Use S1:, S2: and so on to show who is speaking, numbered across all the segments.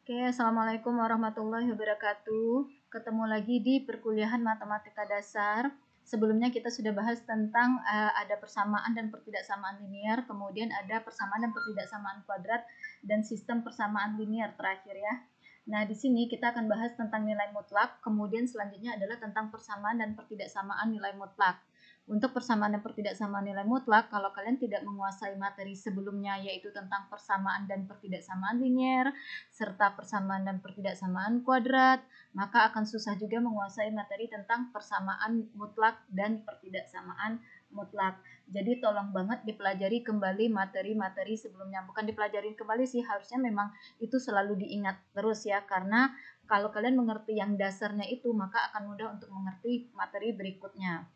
S1: Oke, Assalamualaikum warahmatullahi wabarakatuh. Ketemu lagi di perkuliahan Matematika Dasar. Sebelumnya kita sudah bahas tentang ada persamaan dan pertidaksamaan linear, kemudian ada persamaan dan pertidaksamaan kuadrat, dan sistem persamaan linear terakhir ya. Nah, di sini kita akan bahas tentang nilai mutlak, kemudian selanjutnya adalah tentang persamaan dan pertidaksamaan nilai mutlak. Untuk persamaan dan pertidaksamaan nilai mutlak, kalau kalian tidak menguasai materi sebelumnya, yaitu tentang persamaan dan pertidaksamaan linear, serta persamaan dan pertidaksamaan kuadrat, maka akan susah juga menguasai materi tentang persamaan mutlak dan pertidaksamaan mutlak. Jadi tolong banget dipelajari kembali materi-materi sebelumnya. Bukan dipelajari kembali sih, harusnya memang itu selalu diingat terus ya, karena kalau kalian mengerti yang dasarnya itu, maka akan mudah untuk mengerti materi berikutnya.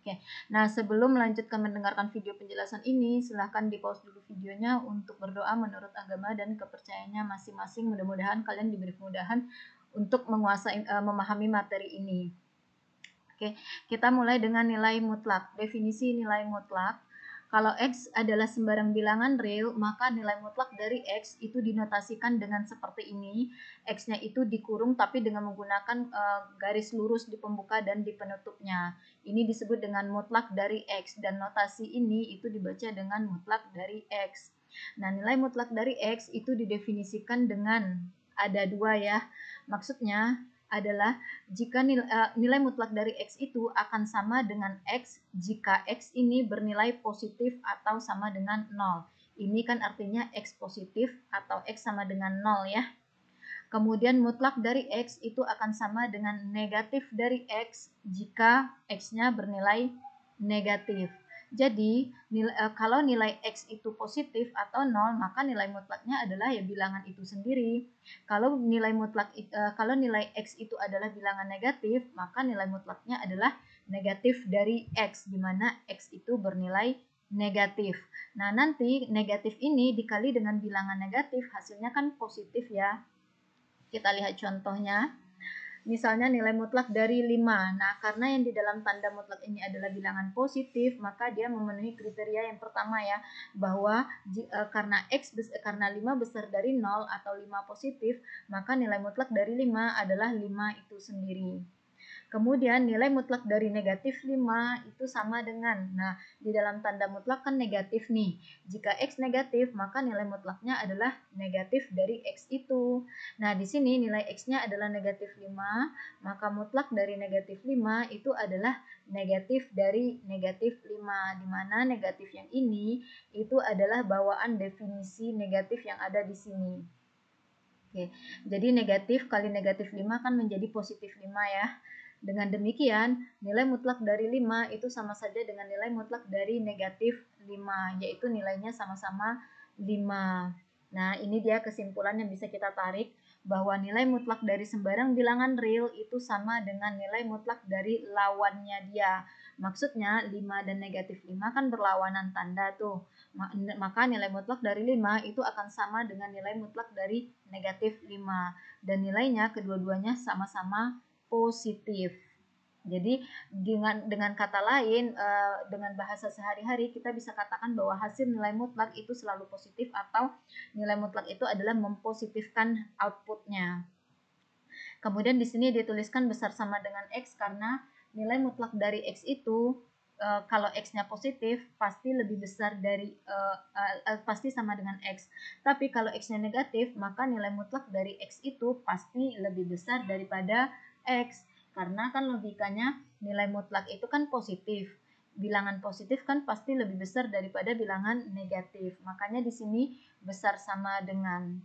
S1: Oke, nah sebelum melanjutkan mendengarkan video penjelasan ini, silahkan di pause dulu videonya untuk berdoa menurut agama dan kepercayaannya masing-masing. Mudah-mudahan kalian diberi kemudahan untuk memahami materi ini. Oke, kita mulai dengan nilai mutlak. Definisi nilai mutlak. Kalau X adalah sembarang bilangan real, maka nilai mutlak dari X itu dinotasikan dengan seperti ini. X-nya itu dikurung tapi dengan menggunakan garis lurus di pembuka dan di penutupnya. Ini disebut dengan mutlak dari X, dan notasi ini itu dibaca dengan mutlak dari X. Nah, nilai mutlak dari X itu didefinisikan dengan ada dua ya. Maksudnya adalah jika nilai mutlak dari X itu akan sama dengan X jika X ini bernilai positif atau sama dengan 0. Ini kan artinya X positif atau X sama dengan 0 ya. Kemudian mutlak dari X itu akan sama dengan negatif dari X jika X-nya bernilai negatif. Jadi kalau nilai X itu positif atau 0, maka nilai mutlaknya adalah ya bilangan itu sendiri. Kalau nilai X itu adalah bilangan negatif, maka nilai mutlaknya adalah negatif dari X, di mana X itu bernilai negatif. Nah, nanti negatif ini dikali dengan bilangan negatif, hasilnya kan positif ya. Kita lihat contohnya. Misalnya nilai mutlak dari 5. Nah, karena yang di dalam tanda mutlak ini adalah bilangan positif, maka dia memenuhi kriteria yang pertama ya, bahwa karena 5 besar dari 0 atau 5 positif, maka nilai mutlak dari 5 adalah 5 itu sendiri. Kemudian nilai mutlak dari negatif 5 itu sama dengan, nah di dalam tanda mutlak kan negatif nih. Jika X negatif, maka nilai mutlaknya adalah negatif dari X itu. Nah di sini nilai X-nya adalah negatif 5, maka mutlak dari negatif 5 itu adalah negatif dari negatif 5. Di mana negatif yang ini itu adalah bawaan definisi negatif yang ada di sini. Oke, jadi negatif kali negatif 5 kan menjadi positif 5 ya. Dengan demikian, nilai mutlak dari 5 itu sama saja dengan nilai mutlak dari negatif 5, yaitu nilainya sama-sama 5. Nah, ini dia kesimpulan yang bisa kita tarik, bahwa nilai mutlak dari sembarang bilangan real itu sama dengan nilai mutlak dari lawannya dia. Maksudnya 5 dan negatif 5 kan berlawanan tanda tuh. Maka nilai mutlak dari 5 itu akan sama dengan nilai mutlak dari negatif 5. Dan nilainya kedua-duanya sama-sama positif. Jadi dengan kata lain, dengan bahasa sehari-hari kita bisa katakan bahwa hasil nilai mutlak itu selalu positif, atau nilai mutlak itu adalah mempositifkan outputnya. Kemudian di sini dituliskan besar sama dengan X karena nilai mutlak dari X itu kalau X-nya positif pasti lebih besar dari pasti sama dengan X. Tapi kalau X-nya negatif, maka nilai mutlak dari X itu pasti lebih besar daripada X. Karena kan logikanya nilai mutlak itu kan positif. Bilangan positif kan pasti lebih besar daripada bilangan negatif. Makanya di sini besar sama dengan.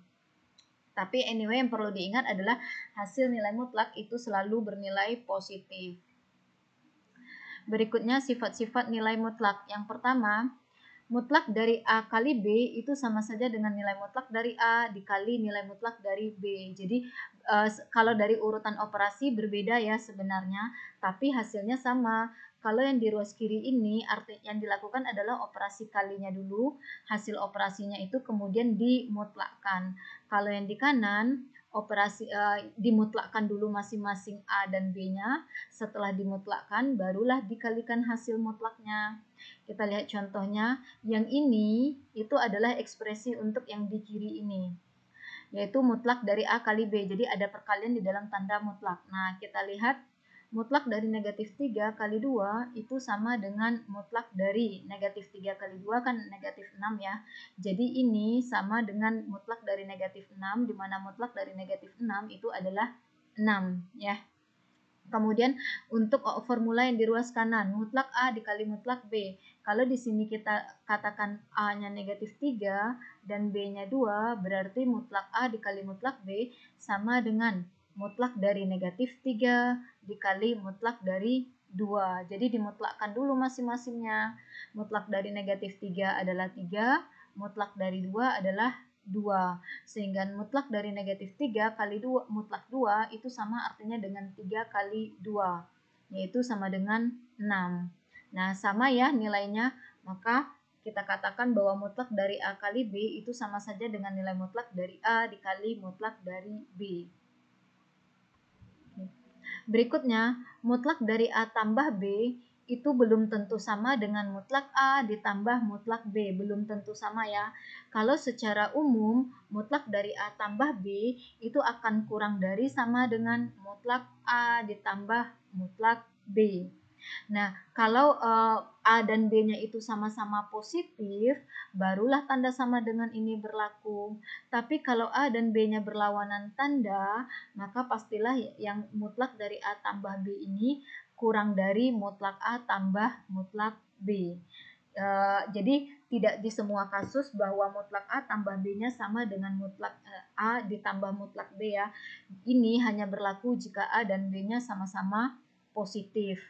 S1: Tapi anyway, yang perlu diingat adalah hasil nilai mutlak itu selalu bernilai positif. Berikutnya sifat-sifat nilai mutlak. Yang pertama, mutlak dari A kali B itu sama saja dengan nilai mutlak dari A dikali nilai mutlak dari B. Jadi kalau dari urutan operasi berbeda ya sebenarnya, tapi hasilnya sama. Kalau yang di ruas kiri ini yang dilakukan adalah operasi kalinya dulu, hasil operasinya itu kemudian dimutlakkan. Kalau yang di kanan dimutlakkan dulu masing-masing A dan B-nya, setelah dimutlakkan barulah dikalikan hasil mutlaknya. Kita lihat contohnya, yang ini itu adalah ekspresi untuk yang di kiri ini. yaitu mutlak dari A kali B. Jadi ada perkalian di dalam tanda mutlak. Nah, kita lihat mutlak dari negatif 3 kali 2 itu sama dengan mutlak dari negatif 3 kali 2 kan negatif 6 ya. Jadi ini sama dengan mutlak dari negatif 6, di mana mutlak dari negatif 6 itu adalah 6 ya. Kemudian untuk formula yang di ruas kanan, mutlak A dikali mutlak B. Kalau di sini kita katakan A-nya negatif 3 dan B-nya 2, berarti mutlak A dikali mutlak B sama dengan mutlak dari negatif 3 dikali mutlak dari 2. Jadi dimutlakkan dulu masing-masingnya. Mutlak dari negatif 3 adalah 3, mutlak dari 2 adalah 2. Sehingga mutlak dari negatif 3 kali 2 mutlak 2 itu sama artinya dengan 3 kali 2, yaitu sama dengan 6. Nah, sama ya nilainya, maka kita katakan bahwa mutlak dari A kali B itu sama saja dengan nilai mutlak dari A dikali mutlak dari B. Berikutnya, mutlak dari A tambah B itu belum tentu sama dengan mutlak A ditambah mutlak B. Belum tentu sama ya. Kalau secara umum, mutlak dari A tambah B itu akan kurang dari sama dengan mutlak A ditambah mutlak B. Nah, kalau A dan B-nya itu sama-sama positif, barulah tanda sama dengan ini berlaku. Tapi kalau A dan B-nya berlawanan tanda, maka pastilah yang mutlak dari A tambah B ini kurang dari mutlak A tambah mutlak B. Jadi tidak di semua kasus bahwa mutlak A tambah B-nya sama dengan mutlak A ditambah mutlak B ya. Ini hanya berlaku jika A dan B-nya sama-sama positif.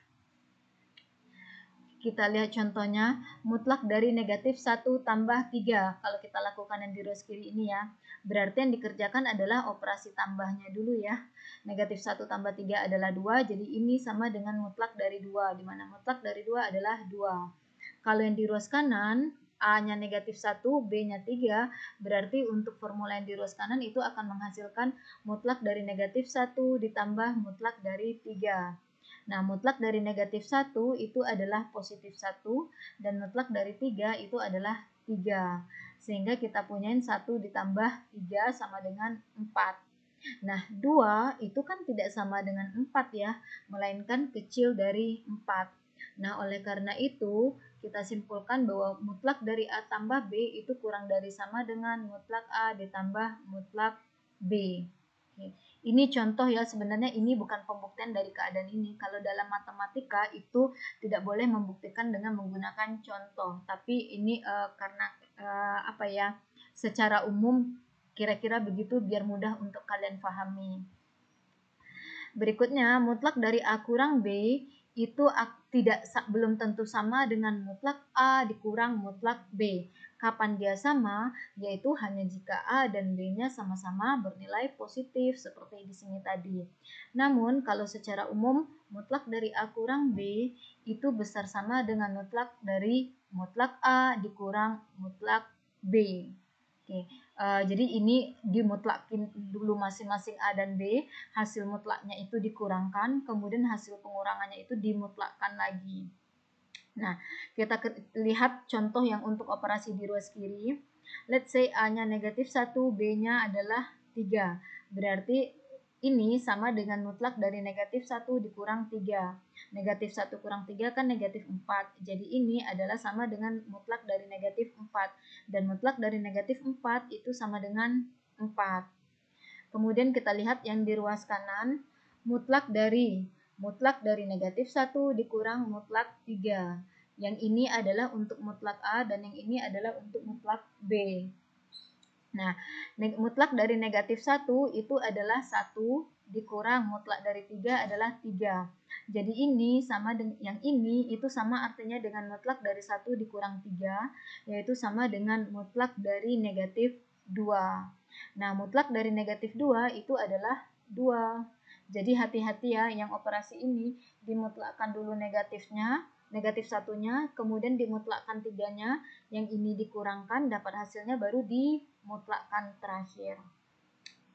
S1: Kita lihat contohnya, mutlak dari negatif 1 tambah 3. Kalau kita lakukan yang di ruas kiri ini ya, berarti yang dikerjakan adalah operasi tambahnya dulu ya. Negatif 1 tambah 3 adalah 2, jadi ini sama dengan mutlak dari 2, di mana mutlak dari 2 adalah 2. Kalau yang di ruas kanan, A-nya negatif 1, B-nya 3, berarti untuk formula yang di ruas kanan itu akan menghasilkan mutlak dari negatif 1 ditambah mutlak dari 3. Nah, mutlak dari negatif 1 itu adalah positif 1 dan mutlak dari 3 itu adalah 3. Sehingga kita punyain 1 ditambah 3 sama dengan 4. Nah, 2 itu kan tidak sama dengan 4 ya, melainkan kecil dari 4. Nah, oleh karena itu, kita simpulkan bahwa mutlak dari A tambah B itu kurang dari sama dengan mutlak A ditambah mutlak B. Oke. Ini contoh ya, sebenarnya ini bukan pembuktian dari keadaan ini. Kalau dalam matematika itu tidak boleh membuktikan dengan menggunakan contoh, tapi ini karena apa ya, secara umum kira-kira begitu biar mudah untuk kalian pahami. Berikutnya, mutlak dari A kurang B itu belum tentu sama dengan mutlak A dikurang mutlak B. Kapan dia sama? Yaitu hanya jika A dan B-nya sama-sama bernilai positif seperti di sini tadi. Namun, kalau secara umum mutlak dari A kurang B itu besar sama dengan mutlak dari mutlak A dikurang mutlak B. Oke. Jadi ini dimutlakin dulu masing-masing A dan B, hasil mutlaknya itu dikurangkan, kemudian hasil pengurangannya itu dimutlakkan lagi. Nah, kita lihat contoh yang untuk operasi di ruas kiri. Let's say A-nya negatif 1, B-nya adalah 3. Berarti ini sama dengan mutlak dari negatif 1 dikurang 3. Negatif 1 kurang 3 kan negatif 4. Jadi ini adalah sama dengan mutlak dari negatif 4. Dan mutlak dari negatif 4 itu sama dengan 4. Kemudian kita lihat yang di ruas kanan, mutlak dari negatif 1 dikurang mutlak 3. Yang ini adalah untuk mutlak A dan yang ini adalah untuk mutlak B. Nah, mutlak dari negatif 1 itu adalah 1 dikurang mutlak dari 3 adalah 3. Jadi ini sama dengan yang ini itu sama artinya dengan mutlak dari 1 dikurang 3, yaitu sama dengan mutlak dari negatif 2. Nah, mutlak dari negatif 2 itu adalah 2. Jadi hati-hati ya, yang operasi ini dimutlakkan dulu negatifnya, negatif satunya, kemudian dimutlakkan 3-nya, yang ini dikurangkan, dapat hasilnya baru dimutlakkan terakhir.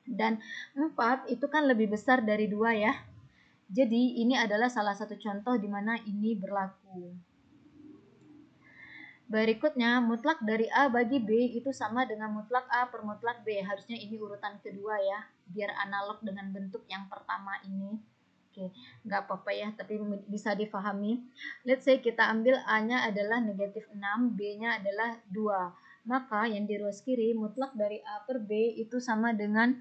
S1: Dan 4 itu kan lebih besar dari 2 ya. Jadi ini adalah salah satu contoh di mana ini berlaku. Berikutnya, mutlak dari A bagi B itu sama dengan mutlak A per mutlak B. Harusnya ini urutan kedua ya, biar analog dengan bentuk yang pertama ini. Oke, nggak apa-apa ya, tapi bisa difahami. Let's say kita ambil A-nya adalah negatif 6, B-nya adalah 2. Maka yang di ruas kiri, mutlak dari A per B itu sama dengan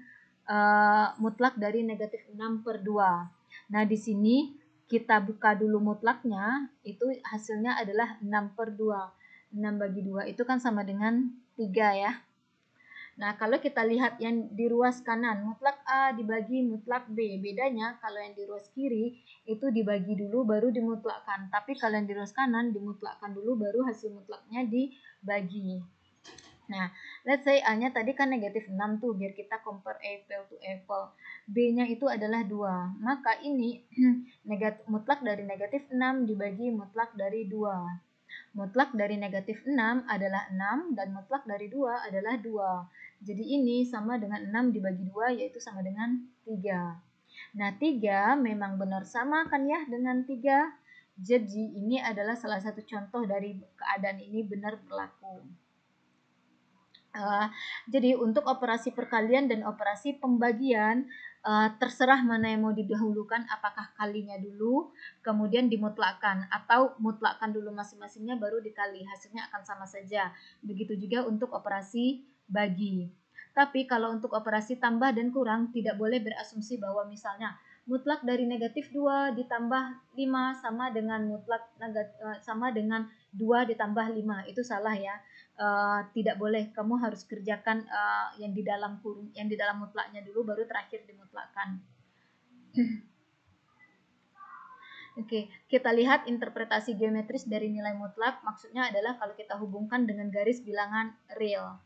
S1: mutlak dari negatif 6 per 2. Nah, di sini kita buka dulu mutlaknya, itu hasilnya adalah 6 per 2. 6 bagi 2 itu kan sama dengan 3 ya. Nah, kalau kita lihat yang di ruas kanan, mutlak A dibagi mutlak B. Bedanya kalau yang di ruas kiri itu dibagi dulu baru dimutlakkan. Tapi kalau yang di ruas kanan dimutlakkan dulu baru hasil mutlaknya dibagi. Nah, let's say A-nya tadi kan negatif 6 tuh, biar kita compare apple to apple. B-nya itu adalah 2. Maka ini mutlak dari negatif 6 dibagi mutlak dari 2. Mutlak dari negatif 6 adalah 6 dan mutlak dari 2 adalah 2. Jadi ini sama dengan 6 dibagi 2 yaitu sama dengan 3. Nah, 3 memang benar sama kan ya dengan 3. Jadi ini adalah salah satu contoh dari keadaan ini benar berlaku. Jadi untuk operasi perkalian dan operasi pembagian terserah mana yang mau didahulukan, apakah kalinya dulu kemudian dimutlakkan atau mutlakkan dulu masing-masingnya baru dikali, hasilnya akan sama saja. Begitu juga untuk operasi bagi. Tapi kalau untuk operasi tambah dan kurang tidak boleh berasumsi bahwa misalnya mutlak dari negatif 2 ditambah 5 sama dengan sama dengan 2 ditambah 5. Itu salah ya. Tidak boleh, kamu harus kerjakan yang di dalam kurung, yang di dalam mutlaknya dulu baru terakhir dimutlakkan. Oke, kita lihat interpretasi geometris dari nilai mutlak. Maksudnya adalah kalau kita hubungkan dengan garis bilangan real.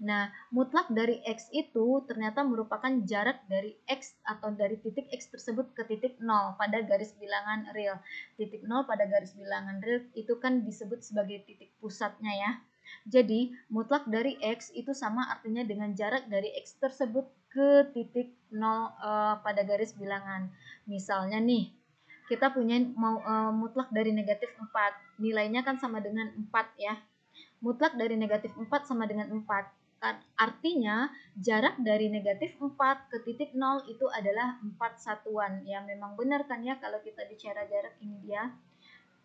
S1: Nah, mutlak dari X itu ternyata merupakan jarak dari X atau dari titik X tersebut ke titik 0 pada garis bilangan real. Titik 0 pada garis bilangan real itu kan disebut sebagai titik pusatnya ya. Jadi, mutlak dari X itu sama artinya dengan jarak dari X tersebut ke titik 0 pada garis bilangan. Misalnya nih, kita punya mutlak dari negatif 4. Nilainya kan sama dengan 4 ya. Mutlak dari negatif 4 sama dengan 4. Artinya, jarak dari negatif 4 ke titik 0 itu adalah 4 satuan. Ya, memang benar kan ya kalau kita bicara jarak ini dia.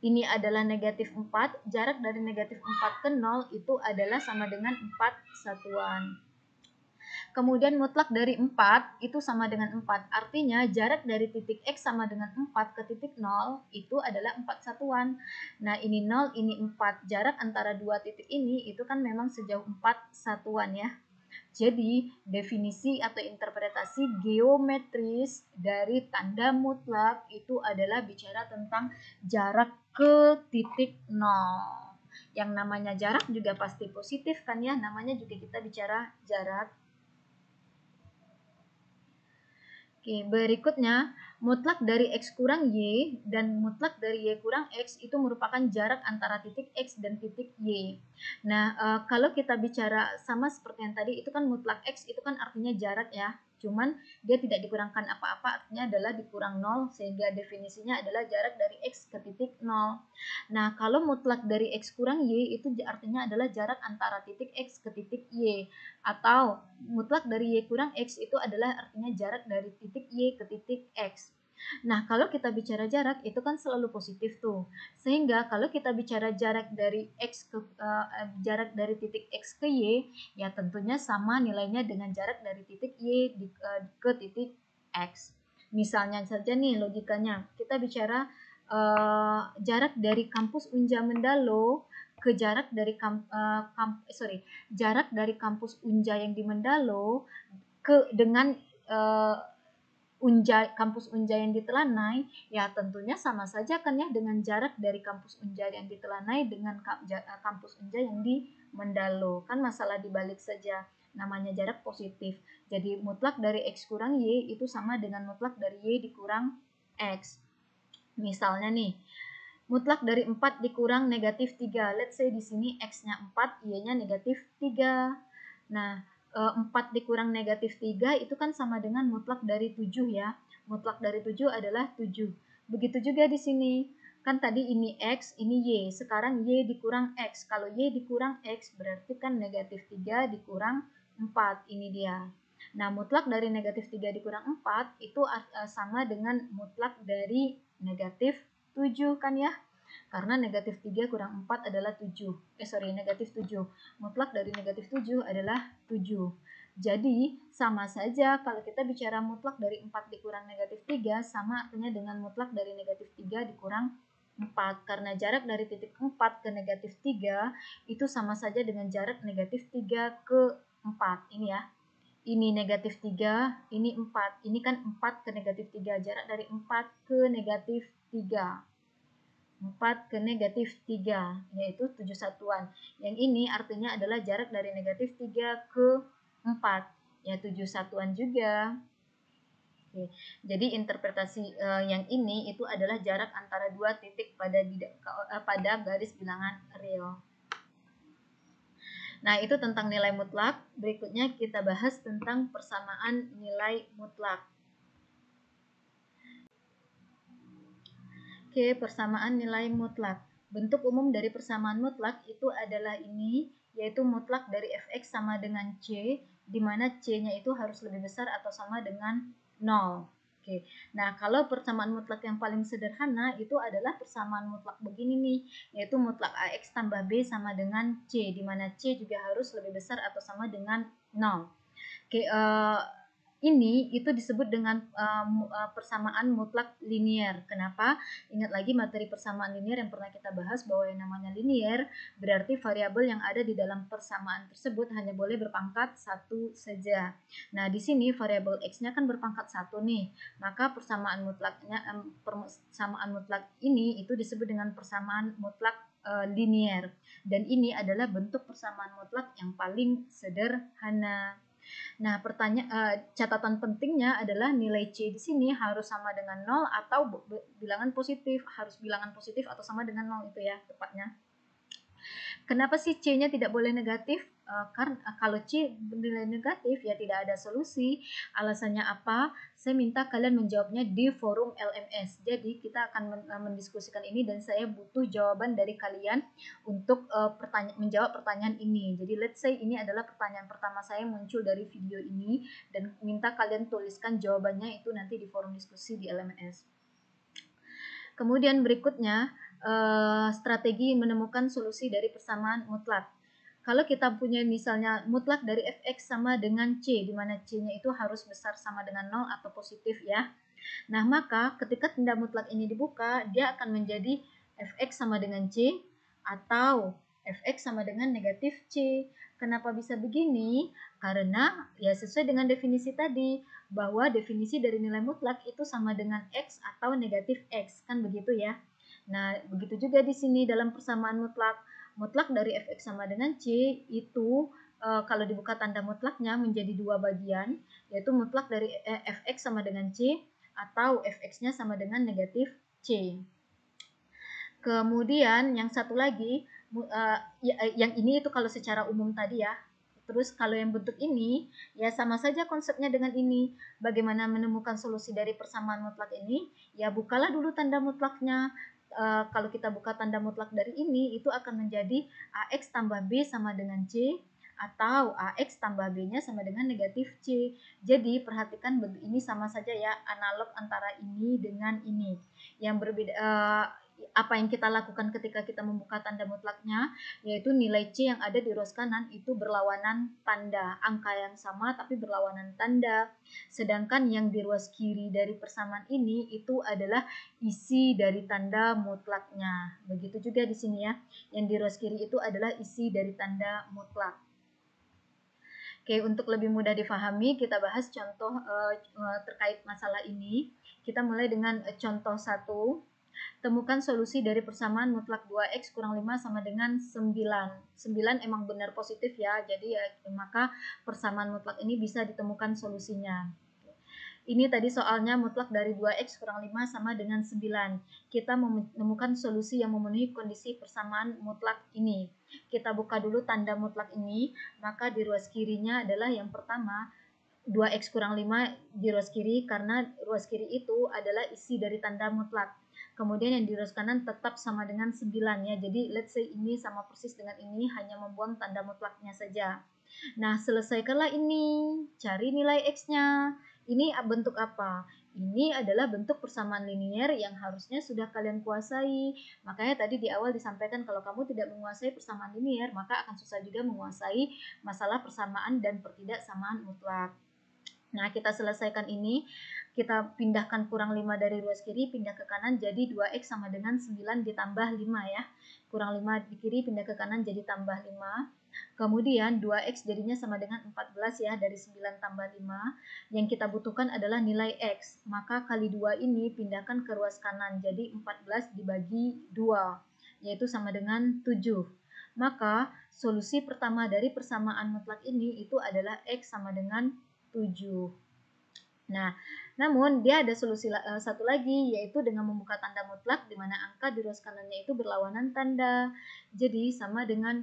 S1: Ini adalah negatif 4, jarak dari negatif 4 ke 0 itu adalah sama dengan 4 satuan. Kemudian mutlak dari 4 itu sama dengan 4, artinya jarak dari titik X sama dengan 4 ke titik 0 itu adalah 4 satuan. Nah ini 0, ini 4, jarak antara dua titik ini itu kan memang sejauh 4 satuan ya. Jadi, definisi atau interpretasi geometris dari tanda mutlak itu adalah bicara tentang jarak ke titik 0. Yang namanya jarak juga pasti positif kan ya, namanya juga kita bicara jarak. Oke, berikutnya mutlak dari X kurang Y dan mutlak dari Y kurang X itu merupakan jarak antara titik X dan titik Y. Nah, kalau kita bicara sama seperti yang tadi, itu kan mutlak X itu kan artinya jarak ya. Cuman dia tidak dikurangkan apa-apa, artinya adalah dikurang 0, sehingga definisinya adalah jarak dari X ke titik 0. Nah, kalau mutlak dari X kurang Y itu artinya adalah jarak antara titik X ke titik Y. Atau mutlak dari Y kurang X itu adalah artinya jarak dari titik Y ke titik X. Nah, kalau kita bicara jarak itu kan selalu positif tuh. Sehingga kalau kita bicara jarak dari X ke jarak dari titik X ke Y, ya tentunya sama nilainya dengan jarak dari titik Y ke titik X. Misalnya saja nih logikanya, kita bicara jarak dari kampus Unja Mendalo ke jarak dari jarak dari kampus Unja yang di Mendalo ke dengan kampus Unja yang di Telanai, ya tentunya sama saja kan ya dengan jarak dari kampus Unja yang di Telanai dengan kampus Unja yang di Mendalo. Kan masalah dibalik saja, namanya jarak positif. Jadi mutlak dari X kurang Y itu sama dengan mutlak dari Y dikurang X. Misalnya nih, mutlak dari 4 dikurang negatif 3. Let's say di sini X-nya 4, Y-nya negatif 3. Nah, 4 dikurang negatif 3 itu kan sama dengan mutlak dari 7 ya. Mutlak dari 7 adalah 7. Begitu juga di sini. Kan tadi ini X, ini Y. Sekarang Y dikurang X. Kalau Y dikurang X berarti kan negatif 3 dikurang 4. Ini dia. Nah, mutlak dari negatif 3 dikurang 4 itu sama dengan mutlak dari negatif 7 kan ya. Karena negatif 3 kurang 4 adalah 7. Negatif 7. Mutlak dari negatif 7 adalah 7. Jadi, sama saja kalau kita bicara mutlak dari 4 dikurang negatif 3, sama artinya dengan mutlak dari negatif 3 dikurang 4. Karena jarak dari titik 4 ke negatif 3 itu sama saja dengan jarak negatif 3 ke 4. Ini ya. Ini negatif 3, ini 4. Ini kan 4 ke negatif 3. Jarak dari 4 ke negatif 3. 4 ke negatif 3, yaitu 7 satuan. Yang ini artinya adalah jarak dari negatif 3 ke 4, ya 7 satuan juga. Oke. Jadi interpretasi yang ini itu adalah jarak antara dua titik pada garis bilangan real. Nah, itu tentang nilai mutlak. Berikutnya kita bahas tentang persamaan nilai mutlak. Oke, persamaan nilai mutlak. Bentuk umum dari persamaan mutlak itu adalah ini, yaitu mutlak dari fx sama dengan c, di mana c-nya itu harus lebih besar atau sama dengan 0. Oke, nah kalau persamaan mutlak yang paling sederhana itu adalah persamaan mutlak begini nih, yaitu mutlak ax tambah b sama dengan c, di mana c juga harus lebih besar atau sama dengan 0. Oke, ini itu disebut dengan persamaan mutlak linier. Kenapa? Ingat lagi materi persamaan linier yang pernah kita bahas bahwa yang namanya linier berarti variabel yang ada di dalam persamaan tersebut hanya boleh berpangkat 1 saja. Nah, di sini variabel x-nya kan berpangkat 1 nih. Maka persamaan mutlak ini itu disebut dengan persamaan mutlak linier. Dan ini adalah bentuk persamaan mutlak yang paling sederhana. Nah, catatan pentingnya adalah nilai C di sini harus sama dengan 0 atau bilangan positif. Harus bilangan positif atau sama dengan 0 itu ya tepatnya. Kenapa sih C-nya tidak boleh negatif? Karena kalau C bernilai negatif ya tidak ada solusi. Alasannya apa? Saya minta kalian menjawabnya di forum LMS. Jadi kita akan mendiskusikan ini dan saya butuh jawaban dari kalian untuk menjawab pertanyaan ini. Jadi let's say ini adalah pertanyaan pertama saya muncul dari video ini dan minta kalian tuliskan jawabannya itu nanti di forum diskusi di LMS. Kemudian berikutnya strategi menemukan solusi dari persamaan mutlak. Kalau kita punya misalnya mutlak dari fx sama dengan c, di mana c-nya itu harus besar sama dengan 0 atau positif ya. Nah, maka ketika tanda mutlak ini dibuka, dia akan menjadi fx sama dengan c atau fx sama dengan negatif c. Kenapa bisa begini? Karena ya sesuai dengan definisi tadi, bahwa definisi dari nilai mutlak itu sama dengan x atau negatif x, kan begitu ya. Nah, begitu juga di sini dalam persamaan mutlak. Mutlak dari fx sama dengan c itu kalau dibuka tanda mutlaknya menjadi dua bagian, yaitu mutlak dari fx sama dengan c atau fx-nya sama dengan negatif c. Kemudian yang satu lagi, yang ini itu kalau secara umum tadi ya. Terus kalau yang bentuk ini, ya sama saja konsepnya dengan ini. Bagaimana menemukan solusi dari persamaan mutlak ini? Ya bukalah dulu tanda mutlaknya. Kalau kita buka tanda mutlak dari ini, itu akan menjadi AX tambah B sama dengan C, atau AX tambah B-nya sama dengan negatif C. Jadi perhatikan ini sama saja ya, analog antara ini dengan ini. Yang berbeda, apa yang kita lakukan ketika kita membuka tanda mutlaknya, yaitu nilai C yang ada di ruas kanan itu berlawanan tanda, angka yang sama tapi berlawanan tanda. Sedangkan yang di ruas kiri dari persamaan ini itu adalah isi dari tanda mutlaknya. Begitu juga di sini ya, yang di ruas kiri itu adalah isi dari tanda mutlak. Oke, untuk lebih mudah difahami, kita bahas contoh terkait masalah ini. Kita mulai dengan contoh 1. Temukan solusi dari persamaan mutlak 2x kurang 5 sama dengan 9. 9 emang benar positif ya, jadi ya maka persamaan mutlak ini bisa ditemukan solusinya. Ini tadi soalnya mutlak dari 2x kurang 5 sama dengan 9. Kita menemukan solusi yang memenuhi kondisi persamaan mutlak ini. Kita buka dulu tanda mutlak ini, maka di ruas kirinya adalah yang pertama 2x kurang 5 di ruas kiri, karena ruas kiri itu adalah isi dari tanda mutlak. kemudian yang di ruas kanan tetap sama dengan 9 ya. Jadi let's say ini sama persis dengan ini, hanya membuang tanda mutlaknya saja. Nah, selesaikanlah ini, cari nilai X-nya. Ini bentuk apa? Ini adalah bentuk persamaan linier yang harusnya sudah kalian kuasai. Makanya tadi di awal disampaikan kalau kamu tidak menguasai persamaan linier, maka akan susah juga menguasai masalah persamaan dan pertidaksamaan mutlak. Nah, kita selesaikan ini. Kita pindahkan kurang 5 dari ruas kiri, pindah ke kanan, jadi 2X sama dengan 9 ditambah 5 ya. Kurang 5 di kiri, pindah ke kanan, jadi tambah 5. Kemudian 2X jadinya sama dengan 14 ya, dari 9 tambah 5. Yang kita butuhkan adalah nilai X. Maka kali 2 ini pindahkan ke ruas kanan, jadi 14 dibagi 2, yaitu sama dengan 7. Maka solusi pertama dari persamaan mutlak ini itu adalah X sama dengan 7. Nah, namun dia ada solusi satu lagi, yaitu dengan membuka tanda mutlak di mana angka di ruas kanannya itu berlawanan tanda. Jadi sama dengan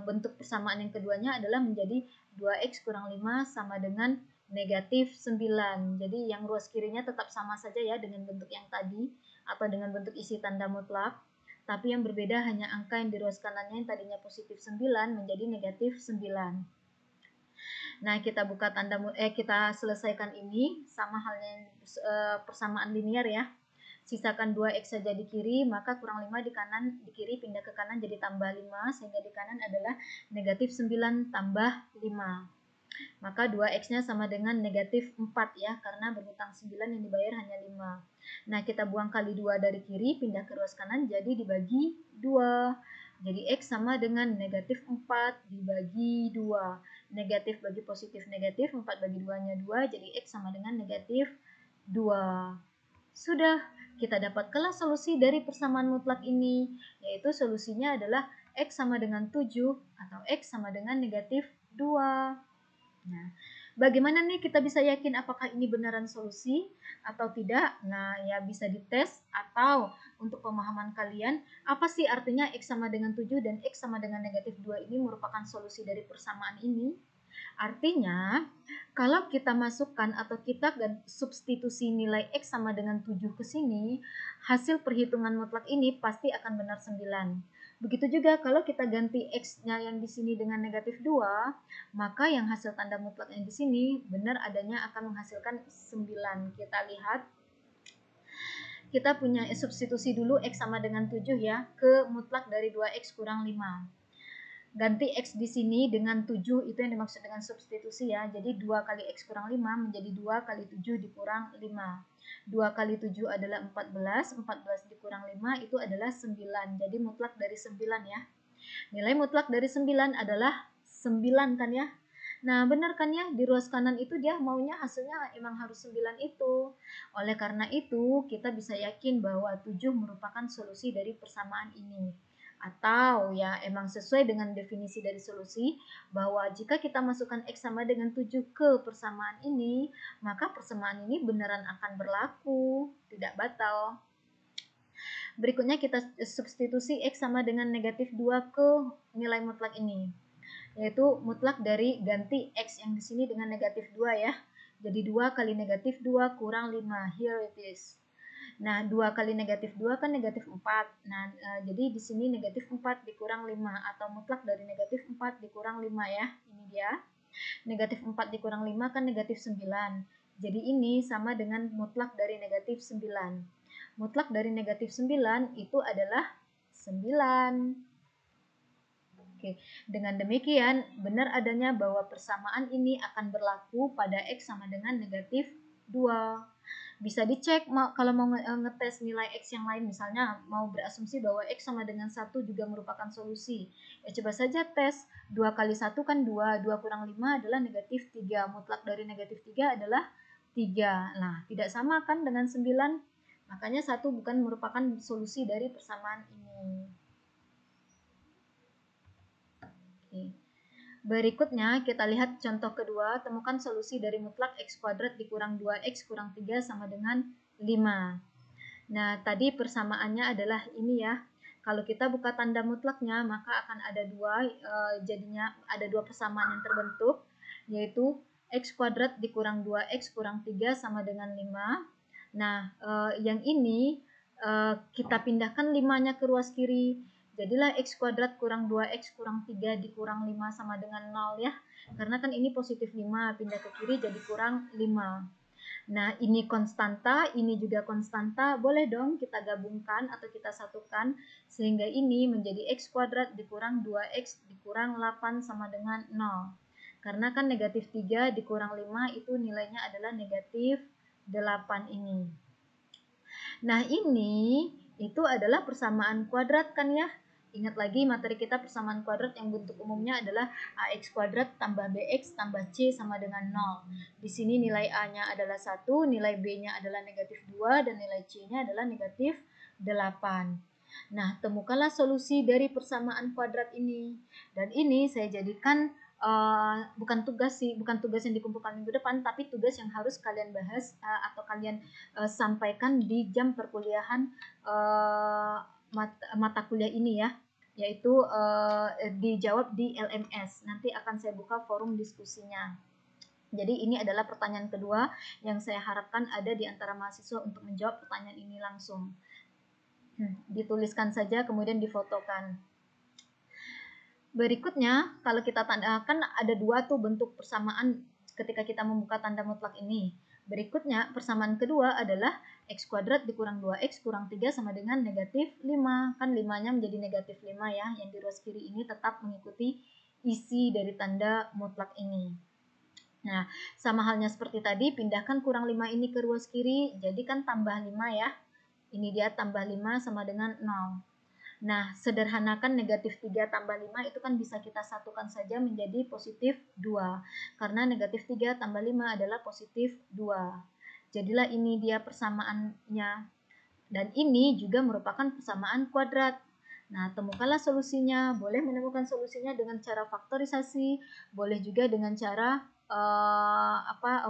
S1: bentuk persamaan yang keduanya adalah menjadi 2X kurang 5 sama dengan negatif 9. Jadi yang ruas kirinya tetap sama saja ya dengan bentuk yang tadi atau dengan bentuk isi tanda mutlak. Tapi yang berbeda hanya angka yang di ruas kanannya yang tadinya positif 9 menjadi negatif 9. Nah, kita buka tanda kita selesaikan ini sama halnya persamaan linier ya. Sisakan 2X saja di kiri, maka kurang 5 di kanan, di kiri pindah ke kanan jadi tambah 5, sehingga di kanan adalah negatif 9 tambah 5. Maka 2X-nya sama dengan negatif 4 ya, karena berhutang 9 yang dibayar hanya 5. Nah, kita buang kali 2 dari kiri, pindah ke ruas kanan, jadi dibagi 2. Jadi X sama dengan negatif 4 dibagi 2. Negatif bagi positif negatif, 4 bagi 2-nya 2, jadi X sama dengan negatif 2. Sudah, kita dapatkanlah solusi dari persamaan mutlak ini, yaitu solusinya adalah X sama dengan 7 atau X sama dengan negatif 2. Nah, bagaimana nih kita bisa yakin apakah ini beneran solusi atau tidak? Nah, ya bisa dites atau untuk pemahaman kalian, apa sih artinya X sama dengan 7 dan X sama dengan negatif 2 ini merupakan solusi dari persamaan ini? Artinya, kalau kita masukkan atau kita substitusi nilai X sama dengan 7 ke sini, hasil perhitungan mutlak ini pasti akan benar 9. Begitu juga kalau kita ganti X-nya yang di sini dengan negatif 2, maka yang hasil tanda mutlak yang di sini benar adanya akan menghasilkan 9. Kita lihat, kita punya substitusi dulu X sama dengan 7 ya, ke mutlak dari 2X kurang 5. Ganti X di sini dengan 7, itu yang dimaksud dengan substitusi ya. Jadi 2 kali X kurang 5 menjadi 2 kali 7 dikurang 5. 2 kali 7 adalah 14, 14 dikurang 5 itu adalah 9. Jadi mutlak dari 9 ya. Nilai mutlak dari 9 adalah 9 kan ya. Nah benar kan ya, di ruas kanan itu dia maunya hasilnya emang harus 9 itu. Oleh karena itu kita bisa yakin bahwa 7 merupakan solusi dari persamaan ini. Atau ya emang sesuai dengan definisi dari solusi bahwa jika kita masukkan X sama dengan 7 ke persamaan ini, maka persamaan ini beneran akan berlaku, tidak batal. Berikutnya kita substitusi X sama dengan negatif 2 ke nilai mutlak ini, yaitu mutlak dari ganti X yang di sini dengan negatif 2 ya. Jadi 2 kali negatif 2 kurang 5, here it is. Nah, 2 kali negatif 2 kan negatif 4. Nah, jadi di sini negatif 4 dikurang 5, atau mutlak dari negatif 4 dikurang 5 ya. Ini dia. Negatif 4 dikurang 5 kan negatif 9. Jadi ini sama dengan mutlak dari negatif 9. Mutlak dari negatif 9 itu adalah 9. Oke, dengan demikian benar adanya bahwa persamaan ini akan berlaku pada X sama dengan negatif 2. Bisa dicek kalau mau ngetes nilai X yang lain, misalnya mau berasumsi bahwa X sama dengan 1 juga merupakan solusi. Ya coba saja tes, 2 kali 1 kan 2, 2 kurang 5 adalah negatif 3, mutlak dari negatif 3 adalah 3. Nah, tidak sama kan dengan 9, makanya 1 bukan merupakan solusi dari persamaan ini. Oke. Berikutnya kita lihat contoh kedua, temukan solusi dari mutlak X kuadrat dikurang 2X kurang 3 sama dengan 5. Nah, tadi persamaannya adalah ini ya. Kalau kita buka tanda mutlaknya, maka akan ada jadinya ada dua persamaan yang terbentuk, yaitu X kuadrat dikurang 2X kurang 3 sama dengan 5. Nah, yang ini kita pindahkan 5-nya ke ruas kiri. Jadilah X kuadrat kurang 2X kurang 3 dikurang 5 sama dengan 0 ya. Karena kan ini positif 5, pindah ke kiri jadi kurang 5. Nah, ini konstanta, ini juga konstanta. Boleh dong kita gabungkan atau kita satukan. Sehingga ini menjadi X kuadrat dikurang 2X dikurang 8 sama dengan 0. Karena kan negatif 3 dikurang 5 itu nilainya adalah negatif 8 ini. Nah, ini itu adalah persamaan kuadrat kan ya. Ingat lagi materi kita persamaan kuadrat yang bentuk umumnya adalah AX kuadrat tambah BX tambah C sama dengan 0. Di sini nilai A-nya adalah 1, nilai B-nya adalah negatif 2, dan nilai C-nya adalah negatif 8. Nah, temukanlah solusi dari persamaan kuadrat ini. Dan ini saya jadikan bukan tugas yang dikumpulkan minggu depan, tapi tugas yang harus kalian bahas atau kalian sampaikan di jam perkuliahan mata kuliah ini ya, yaitu dijawab di LMS. Nanti akan saya buka forum diskusinya. Jadi ini adalah pertanyaan kedua yang saya harapkan ada di antara mahasiswa untuk menjawab pertanyaan ini langsung. Dituliskan saja kemudian difotokan. Berikutnya, kalau kita tandakan ada dua tuh bentuk persamaan ketika kita membuka tanda mutlak ini. Berikutnya, persamaan kedua adalah X kuadrat dikurang 2X kurang 3 sama dengan negatif 5. Kan 5-nya menjadi negatif 5 ya, yang di ruas kiri ini tetap mengikuti isi dari tanda mutlak ini. Nah, sama halnya seperti tadi, pindahkan kurang 5 ini ke ruas kiri, jadi kan tambah 5 ya. Ini dia tambah 5 sama dengan 0. Nah, sederhanakan negatif 3 tambah 5 itu kan bisa kita satukan saja menjadi positif 2. Karena negatif 3 tambah 5 adalah positif 2. Jadilah ini dia persamaannya. Dan ini juga merupakan persamaan kuadrat. Nah, temukanlah solusinya. Boleh menemukan solusinya dengan cara faktorisasi, boleh juga dengan cara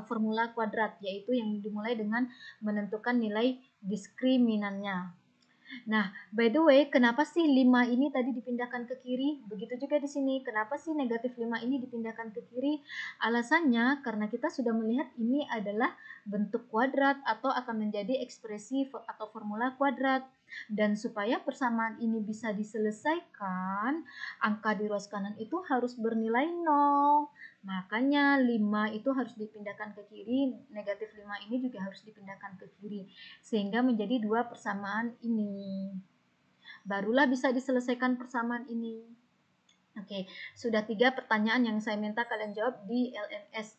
S1: formula kuadrat, yaitu yang dimulai dengan menentukan nilai diskriminannya. Nah, by the way, kenapa sih 5 ini tadi dipindahkan ke kiri? Begitu juga di sini. Kenapa sih negatif 5 ini dipindahkan ke kiri? Alasannya karena kita sudah melihat ini adalah bentuk kuadrat atau akan menjadi ekspresi atau formula kuadrat. Dan supaya persamaan ini bisa diselesaikan, angka di ruas kanan itu harus bernilai 0. Makanya 5 itu harus dipindahkan ke kiri, negatif 5 ini juga harus dipindahkan ke kiri. Sehingga menjadi dua persamaan ini. Barulah bisa diselesaikan persamaan ini. Oke, sudah 3 pertanyaan yang saya minta kalian jawab di LMS.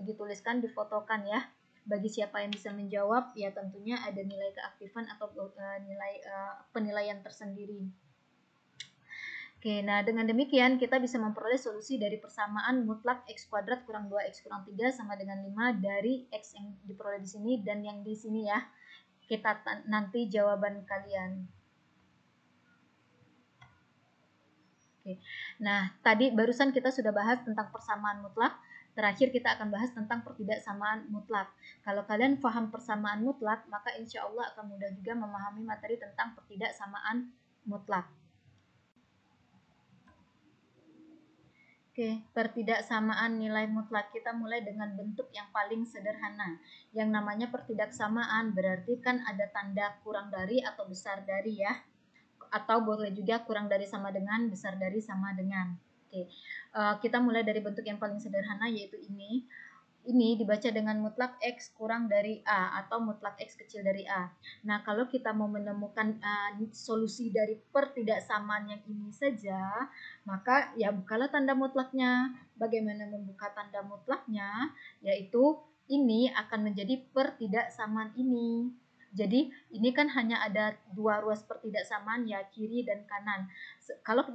S1: Dituliskan, difotokan ya. Bagi siapa yang bisa menjawab, ya tentunya ada nilai keaktifan atau nilai penilaian tersendiri. Oke, nah dengan demikian kita bisa memperoleh solusi dari persamaan mutlak X kuadrat kurang 2X kurang 3 sama dengan 5 dari X yang diperoleh di sini dan yang di sini ya. Kita nanti jawaban kalian. Oke. Nah, tadi barusan kita sudah bahas tentang persamaan mutlak. Terakhir kita akan bahas tentang pertidaksamaan mutlak. Kalau kalian paham persamaan mutlak, maka insya Allah akan mudah juga memahami materi tentang pertidaksamaan mutlak. Oke, pertidaksamaan nilai mutlak kita mulai dengan bentuk yang paling sederhana. Yang namanya pertidaksamaan berarti kan ada tanda kurang dari atau besar dari ya. Atau boleh juga kurang dari sama dengan, besar dari sama dengan. Oke, kita mulai dari bentuk yang paling sederhana yaitu ini. Ini dibaca dengan mutlak X kurang dari A atau mutlak X kecil dari A. Nah, kalau kita mau menemukan solusi dari pertidaksamaan yang ini saja, maka ya bukalah tanda mutlaknya. Bagaimana membuka tanda mutlaknya? Yaitu ini akan menjadi pertidaksamaan ini. Jadi ini kan hanya ada dua ruas pertidaksamaan ya, kiri dan kanan. Kalau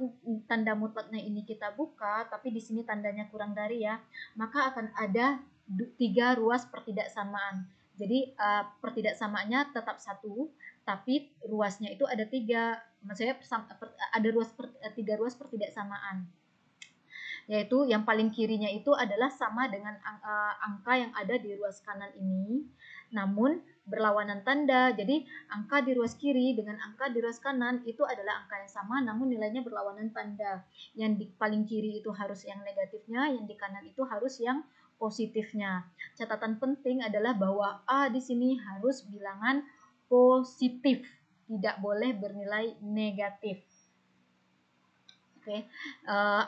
S1: tanda mutlaknya ini kita buka, tapi di sini tandanya kurang dari ya, maka akan ada 3 ruas pertidaksamaan. Jadi pertidaksamaannya tetap 1, tapi ruasnya itu ada 3. Maksudnya ada 3 ruas pertidaksamaan. Yaitu yang paling kirinya itu adalah sama dengan angka yang ada di ruas kanan ini, namun berlawanan tanda. Jadi angka di ruas kiri dengan angka di ruas kanan itu adalah angka yang sama namun nilainya berlawanan tanda. Yang di paling kiri itu harus yang negatifnya, yang di kanan itu harus yang positifnya. Catatan penting adalah bahwa A di sini harus bilangan positif. tidak boleh bernilai negatif. Oke,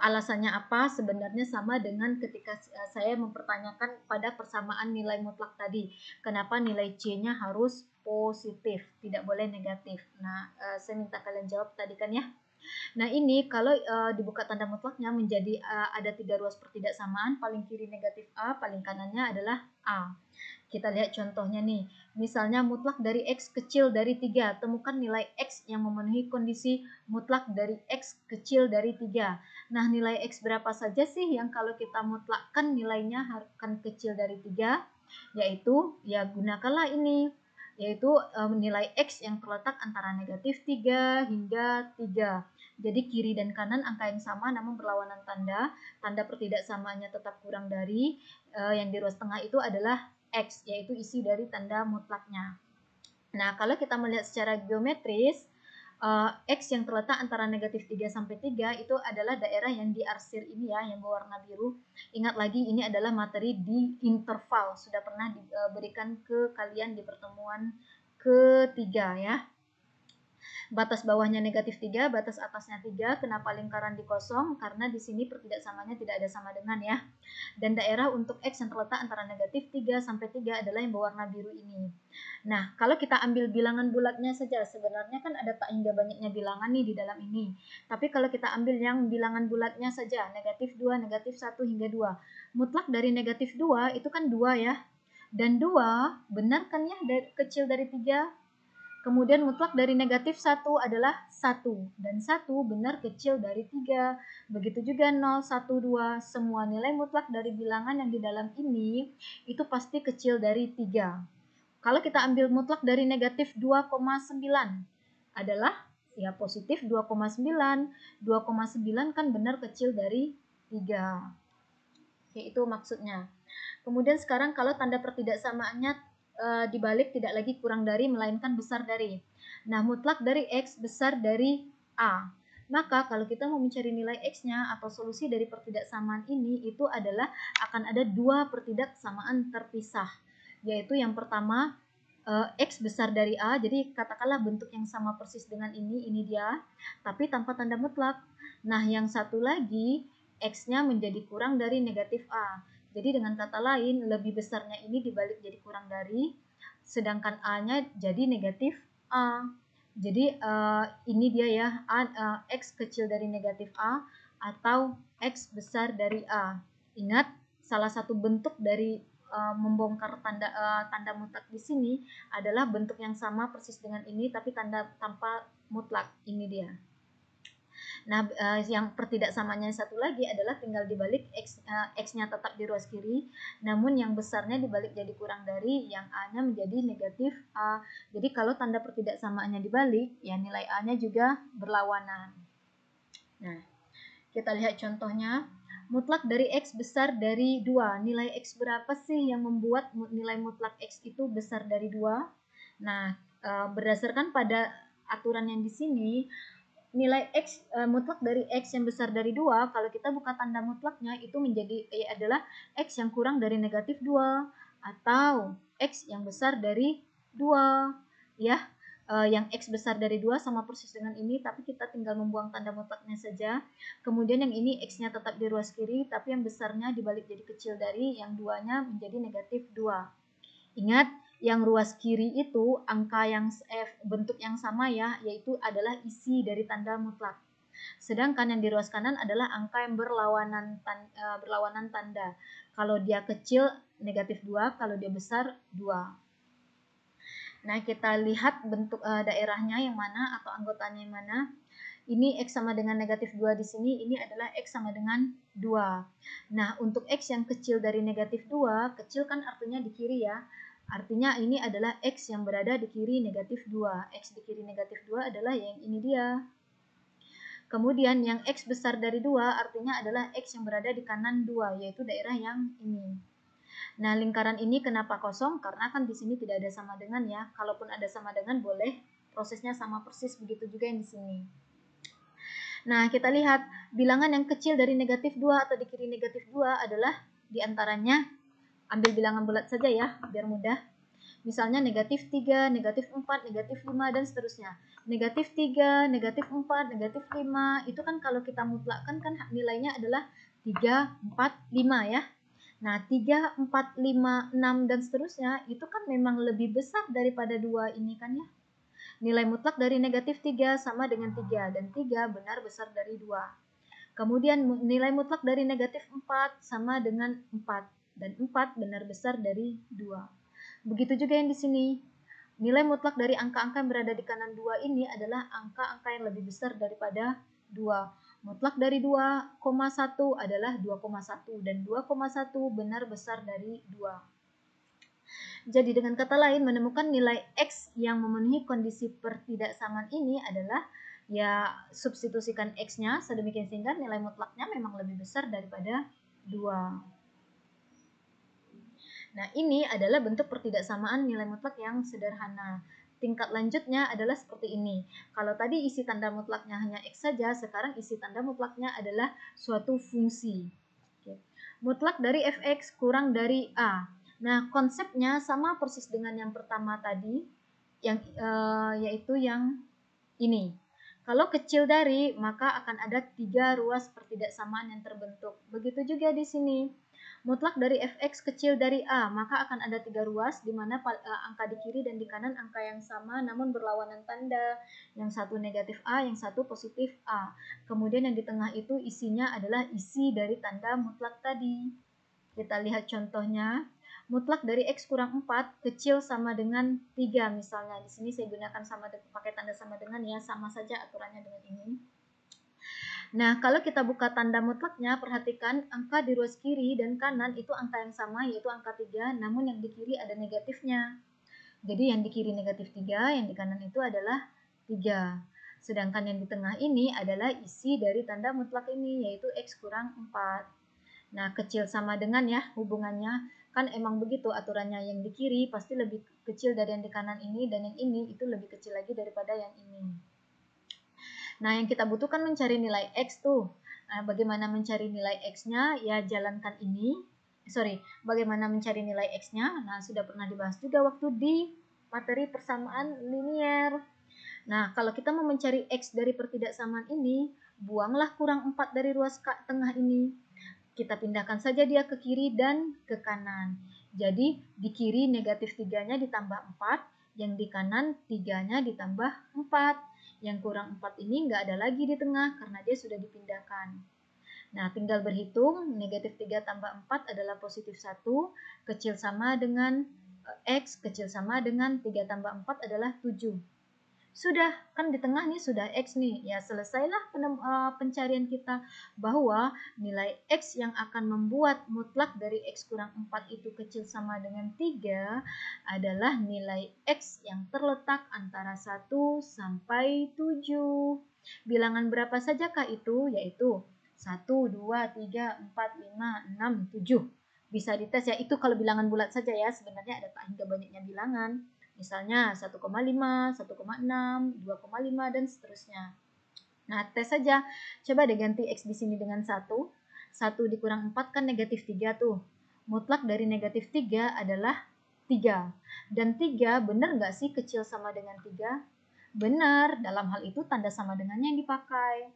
S1: alasannya apa? Sebenarnya sama dengan ketika saya mempertanyakan pada persamaan nilai mutlak tadi. Kenapa nilai C-nya harus positif, tidak boleh negatif. Nah, saya minta kalian jawab tadi kan ya. Nah, ini kalau dibuka tanda mutlaknya menjadi ada 3 ruas pertidaksamaan, paling kiri negatif A, paling kanannya adalah A. Kita lihat contohnya nih. Misalnya mutlak dari X kecil dari 3. Temukan nilai X yang memenuhi kondisi mutlak dari X kecil dari 3. Nah, nilai X berapa saja sih yang kalau kita mutlakkan nilainya akan kecil dari 3? Yaitu, ya gunakanlah ini. Yaitu nilai X yang terletak antara negatif 3 hingga 3. Jadi kiri dan kanan angka yang sama namun berlawanan tanda. Tanda pertidaksamaannya tetap kurang dari. Yang di ruas tengah itu adalah X, yaitu isi dari tanda mutlaknya. Nah, kalau kita melihat secara geometris, X yang terletak antara negatif 3 sampai 3 itu adalah daerah yang diarsir ini ya, yang berwarna biru. Ingat lagi, ini adalah materi di interval. Sudah pernah diberikan ke kalian di pertemuan ketiga ya. Batas bawahnya negatif 3, batas atasnya 3. Kenapa lingkaran dikosong? Karena di sini pertidaksamanya tidak ada sama dengan ya. Dan daerah untuk X yang terletak antara negatif 3 sampai 3 adalah yang berwarna biru ini. Nah, kalau kita ambil bilangan bulatnya saja, sebenarnya kan ada tak hingga banyaknya bilangan nih di dalam ini. Tapi kalau kita ambil yang bilangan bulatnya saja, negatif 2, negatif 1 hingga 2. Mutlak dari negatif 2 itu kan 2 ya. Dan 2 benar kan ya kecil dari 3? Kemudian mutlak dari negatif 1 adalah 1. Dan 1 benar kecil dari 3. Begitu juga 0, 1, 2. Semua nilai mutlak dari bilangan yang di dalam ini itu pasti kecil dari 3. Kalau kita ambil mutlak dari negatif 2,9 adalah ya positif 2,9. 2,9 kan benar kecil dari 3. Oke, itu maksudnya. Kemudian sekarang kalau tanda pertidaksamaannya dibalik tidak lagi kurang dari melainkan besar dari. Nah, mutlak dari X besar dari A. Maka kalau kita mau mencari nilai X-nya atau solusi dari pertidaksamaan ini itu adalah akan ada 2 pertidaksamaan terpisah. Yaitu yang pertama X besar dari A, jadi katakanlah bentuk yang sama persis dengan ini dia, tapi tanpa tanda mutlak. Nah, yang satu lagi X-nya menjadi kurang dari negatif A. Jadi dengan kata lain, lebih besarnya ini dibalik jadi kurang dari, sedangkan A-nya jadi negatif A. Jadi ini dia ya, X kecil dari negatif A atau X besar dari A. Ingat, salah satu bentuk dari membongkar tanda mutlak di sini adalah bentuk yang sama persis dengan ini, tapi tanda tanpa mutlak. Ini dia. Nah, yang pertidaksamanya satu lagi adalah tinggal dibalik X-nya tetap di ruas kiri, namun yang besarnya dibalik jadi kurang dari, yang A-nya menjadi negatif A. Jadi kalau tanda pertidaksamaannya dibalik, ya nilai A-nya juga berlawanan. Nah, kita lihat contohnya. Mutlak dari X besar dari 2. Nilai X berapa sih yang membuat nilai mutlak X itu besar dari 2? Nah, berdasarkan pada aturan yang di sini, nilai X mutlak dari X yang besar dari 2, kalau kita buka tanda mutlaknya itu menjadi adalah X yang kurang dari negatif 2 atau X yang besar dari 2 ya. Yang X besar dari 2 sama persis dengan ini, tapi kita tinggal membuang tanda mutlaknya saja. Kemudian yang ini X-nya tetap di ruas kiri, tapi yang besarnya dibalik jadi kecil dari, yang 2-nya menjadi negatif 2. Ingat, yang ruas kiri itu angka yang bentuk yang sama ya, yaitu adalah isi dari tanda mutlak. Sedangkan yang di ruas kanan adalah angka yang berlawanan tanda. Kalau dia kecil negatif 2, kalau dia besar 2. Nah, kita lihat bentuk daerahnya yang mana atau anggotanya yang mana. Ini X sama dengan negatif 2 di sini, ini adalah X sama dengan 2. Nah, untuk X yang kecil dari negatif 2, kecil kan artinya di kiri ya. Artinya ini adalah X yang berada di kiri negatif 2. X di kiri negatif 2 adalah yang ini dia. Kemudian yang X besar dari 2 artinya adalah X yang berada di kanan 2, yaitu daerah yang ini. Nah, lingkaran ini kenapa kosong? Karena kan di sini tidak ada sama dengan ya. Kalaupun ada sama dengan boleh prosesnya sama persis, begitu juga yang di sini. Nah, kita lihat bilangan yang kecil dari negatif 2 atau di kiri negatif 2 adalah diantaranya, ambil bilangan bulat saja ya, biar mudah. Misalnya negatif 3, negatif 4, negatif 5, dan seterusnya. Negatif 3, negatif 4, negatif 5, itu kan kalau kita mutlakkan kan nilainya adalah 3, 4, 5 ya. Nah, 3, 4, 5, 6, dan seterusnya itu kan memang lebih besar daripada 2 ini kan ya. Nilai mutlak dari negatif 3 sama dengan 3, dan 3 benar besar dari 2. Kemudian nilai mutlak dari negatif 4 sama dengan 4, dan 4 benar besar dari 2. Begitu juga yang di sini. Nilai mutlak dari angka-angka yang berada di kanan 2 ini adalah angka-angka yang lebih besar daripada 2. Mutlak dari 2,1 adalah 2,1 dan 2,1 benar besar dari 2. Jadi dengan kata lain, menemukan nilai X yang memenuhi kondisi pertidaksamaan ini adalah ya substitusikan X-nya sedemikian sehingga nilai mutlaknya memang lebih besar daripada 2. Nah, ini adalah bentuk pertidaksamaan nilai mutlak yang sederhana. Tingkat lanjutnya adalah seperti ini. Kalau tadi isi tanda mutlaknya hanya X saja, sekarang isi tanda mutlaknya adalah suatu fungsi. Oke. Mutlak dari fx kurang dari A. Nah, konsepnya sama persis dengan yang pertama tadi, yaitu yang ini. Kalau kecil dari, maka akan ada 3 ruas pertidaksamaan yang terbentuk. Begitu juga di sini. Mutlak dari fx kecil dari A, maka akan ada 3 ruas, di mana angka di kiri dan di kanan angka yang sama namun berlawanan tanda. Yang satu negatif A, yang satu positif A. Kemudian yang di tengah itu isinya adalah isi dari tanda mutlak tadi. Kita lihat contohnya. Mutlak dari X kurang 4 kecil sama dengan 3 misalnya. Di sini saya gunakan pakai tanda sama dengan ya, sama saja aturannya dengan ini. Nah, kalau kita buka tanda mutlaknya, perhatikan angka di ruas kiri dan kanan itu angka yang sama, yaitu angka 3, namun yang di kiri ada negatifnya. Jadi yang di kiri negatif 3, yang di kanan itu adalah 3. Sedangkan yang di tengah ini adalah isi dari tanda mutlak ini, yaitu X kurang 4. Nah, kecil sama dengan ya hubungannya, kan emang begitu aturannya, yang di kiri pasti lebih kecil dari yang di kanan ini, dan yang ini itu lebih kecil lagi daripada yang ini. Nah, yang kita butuhkan mencari nilai X tuh. Nah, bagaimana mencari nilai X-nya? Ya, jalankan ini. Bagaimana mencari nilai X-nya? Nah, sudah pernah dibahas juga waktu di materi persamaan linier. Nah, kalau kita mau mencari X dari pertidaksamaan ini, buanglah kurang 4 dari ruas tengah ini. Kita pindahkan saja dia ke kiri dan ke kanan. Jadi, di kiri negatif 3-nya ditambah 4, yang di kanan 3-nya ditambah 4. Yang kurang 4 ini nggak ada lagi di tengah karena dia sudah dipindahkan. Nah, tinggal berhitung, negatif 3 tambah 4 adalah positif 1, kecil sama dengan X, kecil sama dengan 3 tambah 4 adalah 7. Sudah, kan di tengah nih sudah X nih. Ya, selesailah pencarian kita bahwa nilai X yang akan membuat mutlak dari X kurang 4 itu kecil sama dengan 3 adalah nilai X yang terletak antara 1 sampai 7. Bilangan berapa sajakah itu? Yaitu 1, 2, 3, 4, 5, 6, 7. Bisa dites ya, itu kalau bilangan bulat saja ya. Sebenarnya ada tak hingga banyaknya bilangan. Misalnya 1,5, 1,6, 2,5, dan seterusnya. Nah, tes saja. Coba deh ganti X di sini dengan 1. 1 dikurang 4 kan negatif 3 tuh. Mutlak dari negatif 3 adalah 3. Dan 3 benar nggak sih kecil sama dengan 3? Benar, dalam hal itu tanda sama dengannya yang dipakai.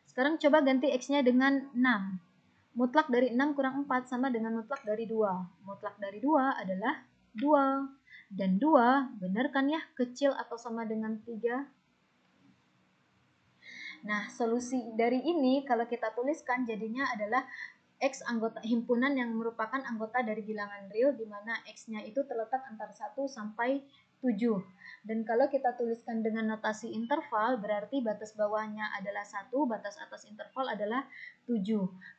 S1: Sekarang coba ganti X-nya dengan 6. Mutlak dari 6 kurang 4 sama dengan mutlak dari 2. Mutlak dari 2 adalah 2. Dan 2, benar kan ya, kecil atau sama dengan 3? Nah, solusi dari ini kalau kita tuliskan jadinya adalah X anggota himpunan yang merupakan anggota dari bilangan real, di mana X-nya itu terletak antara 1 sampai 7. Dan kalau kita tuliskan dengan notasi interval, berarti batas bawahnya adalah 1, batas atas interval adalah 7.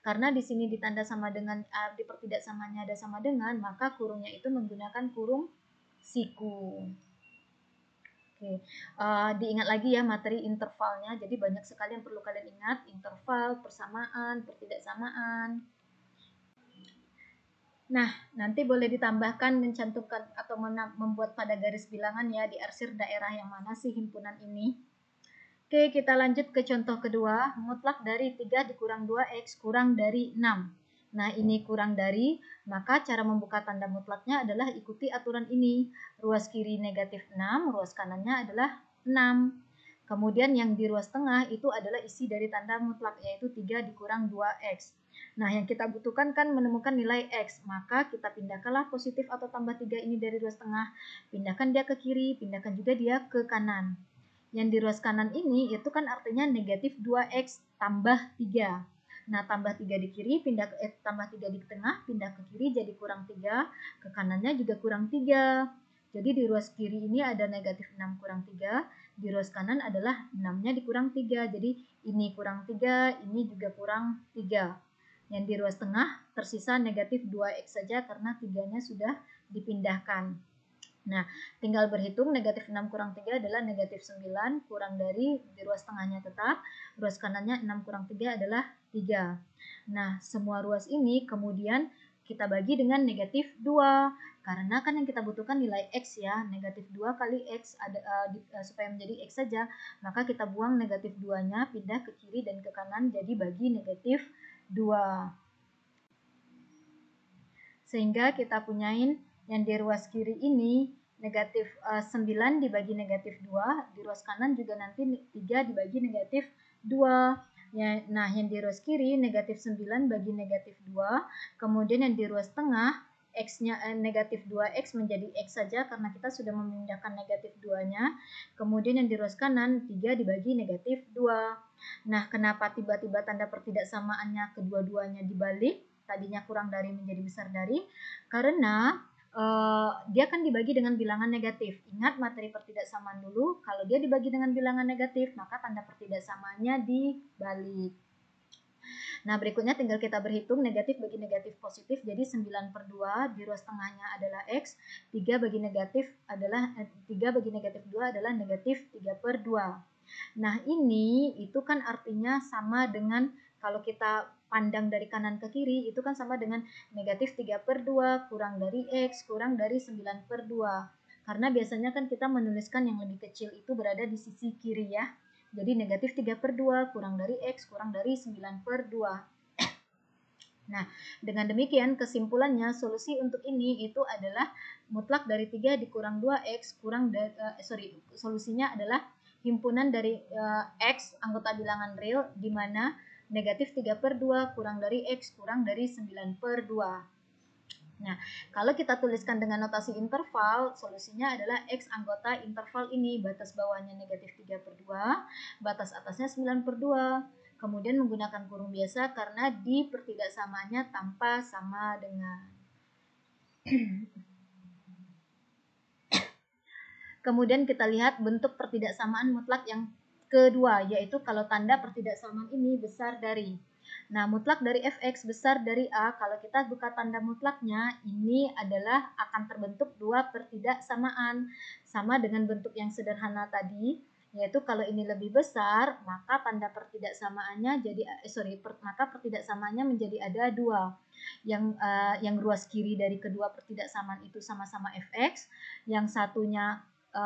S1: Karena di sini ditanda sama dengan, di pertidaksamannya ada sama dengan, maka kurungnya itu menggunakan kurung siku. Oke, diingat lagi ya materi intervalnya. Jadi banyak sekali yang perlu kalian ingat, interval, persamaan, pertidaksamaan. Nah, nanti boleh ditambahkan, mencantumkan atau membuat pada garis bilangan ya, diarsir daerah yang mana sih himpunan ini. Oke, kita lanjut ke contoh kedua. Mutlak dari 3 dikurang 2X kurang dari 6. Nah, ini kurang dari, maka cara membuka tanda mutlaknya adalah ikuti aturan ini. Ruas kiri negatif 6, ruas kanannya adalah 6. Kemudian yang di ruas tengah itu adalah isi dari tanda mutlak, yaitu 3 dikurang 2x. Nah, yang kita butuhkan kan menemukan nilai x, maka kita pindahkanlah positif atau tambah 3 ini dari ruas tengah. Pindahkan dia ke kiri, pindahkan juga dia ke kanan. Yang di ruas kanan ini itu kan artinya negatif 2x tambah 3. Nah, tambah 3 di kiri, tambah 3 di tengah, pindah ke kiri jadi kurang 3, ke kanannya juga kurang 3. Jadi di ruas kiri ini ada negatif 6 kurang 3, di ruas kanan adalah 6-nya dikurang 3. Jadi ini kurang 3, ini juga kurang 3. Yang di ruas tengah tersisa negatif 2x saja karena 3-nya sudah dipindahkan. Nah, tinggal berhitung negatif 6 kurang 3 adalah negatif 9, kurang dari di ruas tengahnya tetap, ruas kanannya 6 kurang 3 adalah 3. Nah, semua ruas ini kemudian kita bagi dengan negatif 2, karena kan yang kita butuhkan nilai x ya, negatif 2 kali x supaya menjadi x saja, maka kita buang negatif 2-nya, pindah ke kiri dan ke kanan, jadi bagi negatif 2. Sehingga kita punyain yang di ruas kiri ini negatif 9 dibagi negatif 2, di ruas kanan juga nanti 3 dibagi negatif 2. Ya, nah, yang di ruas kiri negatif 9 bagi negatif 2, kemudian yang di ruas tengah x-nya negatif 2x menjadi x saja karena kita sudah memindahkan negatif 2-nya. Kemudian yang di ruas kanan 3 dibagi negatif 2. Nah, kenapa tiba-tiba tanda pertidaksamaannya kedua-duanya dibalik? Tadinya kurang dari menjadi besar dari, karena dia kan dibagi dengan bilangan negatif. Ingat materi pertidaksamaan dulu, kalau dia dibagi dengan bilangan negatif, maka tanda pertidaksamaannya dibalik. Nah, berikutnya tinggal kita berhitung negatif bagi negatif positif, jadi 9 per 2, di ruas tengahnya adalah X, 3 bagi negatif 2 adalah negatif 3 per 2. Nah, ini itu kan artinya sama dengan kalau kita pandang dari kanan ke kiri, itu kan sama dengan negatif 3 per 2 kurang dari X kurang dari 9 per 2. Karena biasanya kan kita menuliskan yang lebih kecil itu berada di sisi kiri ya. Jadi negatif 3 per 2 kurang dari X kurang dari 9 per 2. Nah, dengan demikian kesimpulannya solusi untuk ini itu adalah mutlak dari 3 dikurang 2X kurang dari, solusinya adalah himpunan dari X anggota bilangan real di mana negatif 3 per 2 kurang dari X kurang dari 9 per 2. Nah, kalau kita tuliskan dengan notasi interval, solusinya adalah X anggota interval ini, batas bawahnya negatif 3 per 2, batas atasnya 9 per 2. Kemudian menggunakan kurung biasa karena di pertidaksamaannya tanpa sama dengan. Kemudian kita lihat bentuk pertidaksamaan mutlak yang kedua, yaitu kalau tanda pertidaksamaan ini besar dari. Nah, mutlak dari fx besar dari A, kalau kita buka tanda mutlaknya, ini adalah akan terbentuk dua pertidaksamaan. Sama dengan bentuk yang sederhana tadi, yaitu kalau ini lebih besar, maka tanda pertidaksamaannya maka pertidaksamaannya menjadi ada dua. Yang ruas kiri dari kedua pertidaksamaan itu sama-sama fx, yang satunya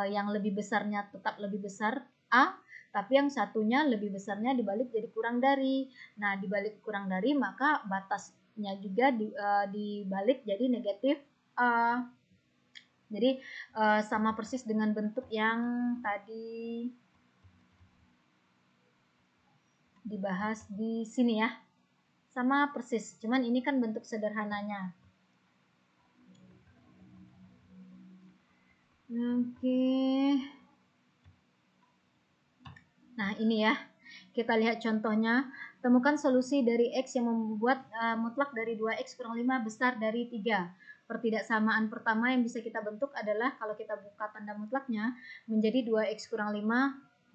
S1: yang lebih besarnya tetap lebih besar A, tapi yang satunya lebih besarnya dibalik jadi kurang dari. Nah, dibalik kurang dari maka batasnya juga dibalik jadi negatif A. Jadi sama persis dengan bentuk yang tadi dibahas di sini ya. Sama persis, cuman ini kan bentuk sederhananya. Oke. Nah, ini ya. Kita lihat contohnya. Temukan solusi dari X yang membuat mutlak dari 2X kurang 5 besar dari 3. Pertidaksamaan pertama yang bisa kita bentuk adalah kalau kita buka tanda mutlaknya menjadi 2X kurang 5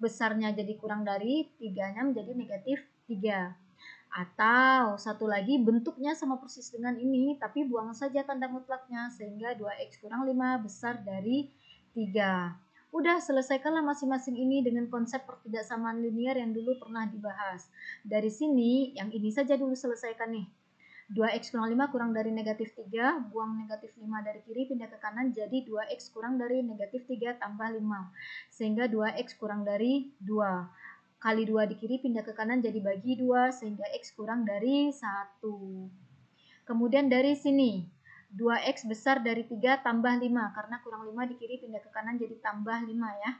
S1: besarnya jadi kurang dari, 3-nya menjadi negatif 3. Atau satu lagi bentuknya sama persis dengan ini, tapi buang saja tanda mutlaknya sehingga 2X kurang 5 besar dari 3. Udah, selesaikanlah masing-masing ini dengan konsep pertidaksamaan linear yang dulu pernah dibahas. Dari sini, yang ini saja dulu selesaikan nih. 2X kurang 5 kurang dari negatif 3, buang negatif 5 dari kiri, pindah ke kanan, jadi 2X kurang dari negatif 3 tambah 5. Sehingga 2X kurang dari 2. Kali 2 di kiri, pindah ke kanan, jadi bagi 2, sehingga X kurang dari 1. Kemudian dari sini 2x besar dari 3 tambah 5, karena kurang 5 di kiri pindah ke kanan jadi tambah 5 ya.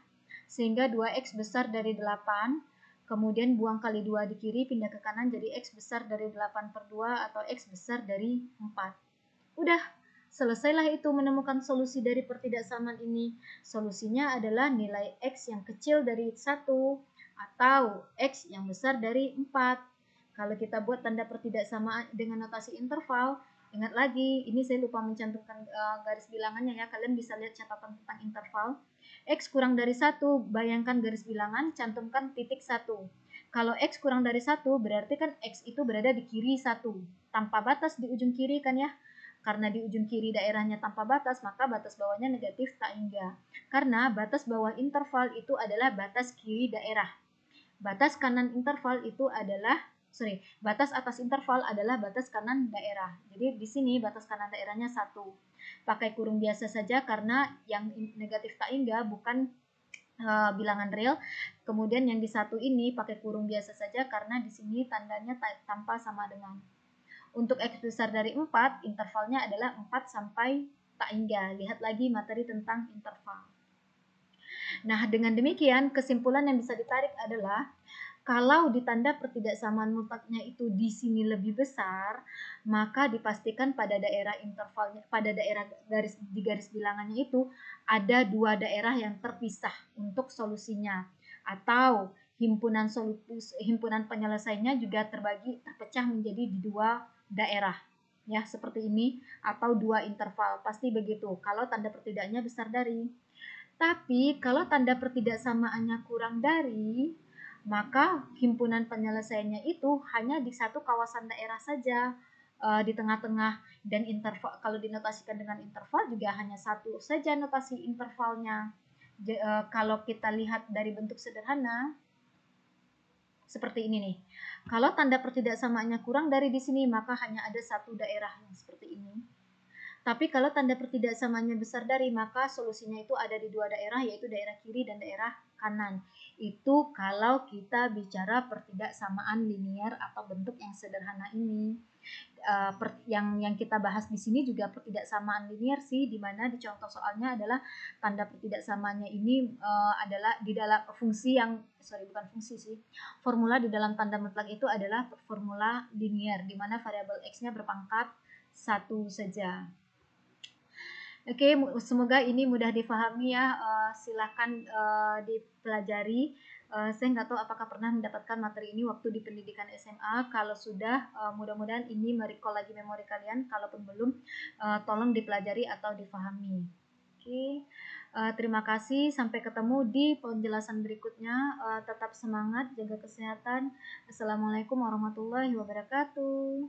S1: Sehingga 2x besar dari 8, kemudian buang kali 2 di kiri pindah ke kanan jadi x besar dari 8 per 2 atau x besar dari 4. Udah, selesailah itu menemukan solusi dari pertidaksamaan ini. Solusinya adalah nilai x yang kecil dari 1 atau x yang besar dari 4. Kalau kita buat tanda pertidaksamaan dengan notasi interval, ingat lagi, ini saya lupa mencantumkan garis bilangannya ya, kalian bisa lihat catatan tentang interval. X kurang dari 1, bayangkan garis bilangan, cantumkan titik 1. Kalau X kurang dari 1, berarti kan X itu berada di kiri 1, tanpa batas di ujung kiri kan ya. Karena di ujung kiri daerahnya tanpa batas, maka batas bawahnya negatif tak hingga. Karena batas bawah interval itu adalah batas kiri daerah. Batas kanan interval itu adalah batas atas interval adalah batas kanan daerah. Jadi di sini batas kanan daerahnya 1. Pakai kurung biasa saja karena yang negatif tak hingga bukan bilangan real. Kemudian yang di 1 ini pakai kurung biasa saja karena di sini tandanya tanpa sama dengan. Untuk X besar dari 4, intervalnya adalah 4 sampai tak hingga. Lihat lagi materi tentang interval. Nah, dengan demikian kesimpulan yang bisa ditarik adalah kalau ditanda pertidaksamaan mutlaknya itu di sini lebih besar, maka dipastikan pada daerah intervalnya, pada daerah di garis bilangannya itu ada dua daerah yang terpisah untuk solusinya, atau himpunan penyelesaiannya juga terpecah menjadi di dua daerah. Ya, seperti ini, atau dua interval, pasti begitu kalau tanda pertidaknya besar dari. Tapi kalau tanda pertidaksamaannya kurang dari, maka himpunan penyelesaiannya itu hanya di satu kawasan daerah saja, di tengah-tengah, dan interval kalau dinotasikan dengan interval juga hanya satu saja notasi intervalnya. Kalau kita lihat dari bentuk sederhana seperti ini nih. Kalau tanda pertidaksamaannya kurang dari di sini, maka hanya ada satu daerah yang seperti ini. Tapi kalau tanda pertidaksamaannya besar dari, maka solusinya itu ada di dua daerah, yaitu daerah kiri dan daerah kanan. Itu kalau kita bicara pertidaksamaan linier atau bentuk yang sederhana ini. Yang kita bahas di sini juga pertidaksamaan linier sih, di mana di contoh soalnya adalah tanda pertidaksamaannya ini adalah di dalam fungsi yang formula di dalam tanda mutlak itu adalah formula linier, di mana variabel x-nya berpangkat 1 saja. Oke, semoga ini mudah difahami ya. Silakan dipelajari. Saya nggak tahu apakah pernah mendapatkan materi ini waktu di pendidikan SMA. Kalau sudah, mudah-mudahan ini merecall lagi memori kalian. Kalaupun belum, tolong dipelajari atau difahami. Oke, terima kasih. Sampai ketemu di penjelasan berikutnya. Tetap semangat, jaga kesehatan. Assalamualaikum warahmatullahi wabarakatuh.